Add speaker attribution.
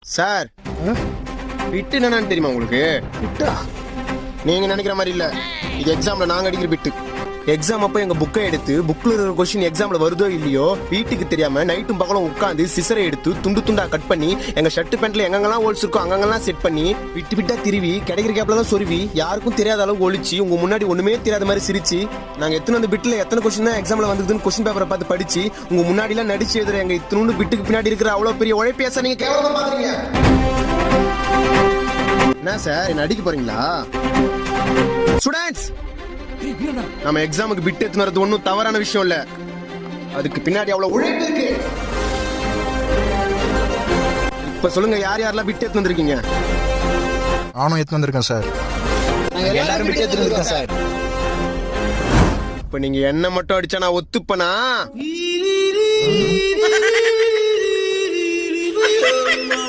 Speaker 1: Sir பிட்டு என்னன்னு தெரியுமா உங்களுக்கு?
Speaker 2: விட்டா
Speaker 1: நீங்க நினைக்கிற மாதிரி இல்ல, இது எக்ஸாம்ல நாங்க அடிக்கிற பிட்டு. எக்ஸாம் அப்ப எங்க புக்கை எடுத்து புக்ல இருக்கிற கொஸ்டின் எக்ஸாம்ல வருதோ இல்லையோ வீட்டுக்கு தெரியாம நைட்டும் பகலும் உட்காந்து சிசரை எடுத்து துண்டு துண்டா கட் பண்ணி எங்க ஷர்ட் பேண்ட்ல எங்கெங்கெல்லாம் ஹோல்ஸ் இருக்கோ அங்கெல்லாம் செட் பண்ணி விட்டு விட்டா திருவி கிடைக்கிற கேப்ல தான் சொருவி யாருக்கும் தெரியாத அளவுக்கு ஒழிச்சு உங்க முன்னாடி ஒண்ணுமே தெரியாத மாதிரி சிரிச்சு நாங்க எத்தனை அந்த பிட்ல எத்தனை கொஸ்டின் தான் எக்ஸாம்ல வந்ததுன்னு கொஸ்டின் பேப்பரை பார்த்து படிச்சு உங்க முன்னாடி எல்லாம் நடிச்சு எழுதுற எங்க இத்தனோண்டு பிட்டுக்கு பின்னாடி இருக்கிற அவ்வளவு பெரிய உழைப்பேச நீங்க கேவலமா பாக்குறீங்க. என்ன சார் என்ன அடிக்க போறீங்களா? ஸ்டூடண்ட்ஸ், நம்ம எக்ஸாமுக்கு பிட் எடுத்து வரது ஒன்னும் தவறான விஷயம் இல்ல, அதுக்கு பின்னாடி அவ்வளவு உழைப்பு இருக்கு. இப்ப சொல்லுங்க, யார் யாரெல்லாம் பிட் எடுத்து வந்திருக்கீங்க?
Speaker 2: நானும் எடுத்து வந்திருக்கேன் சார்.
Speaker 1: எல்லாரும் பிட் எடுத்து வந்திருக்கோம் சார். இப்ப நீங்க என்ன மட்டும் அடிச்சா நான் ஒத்துப்பனா?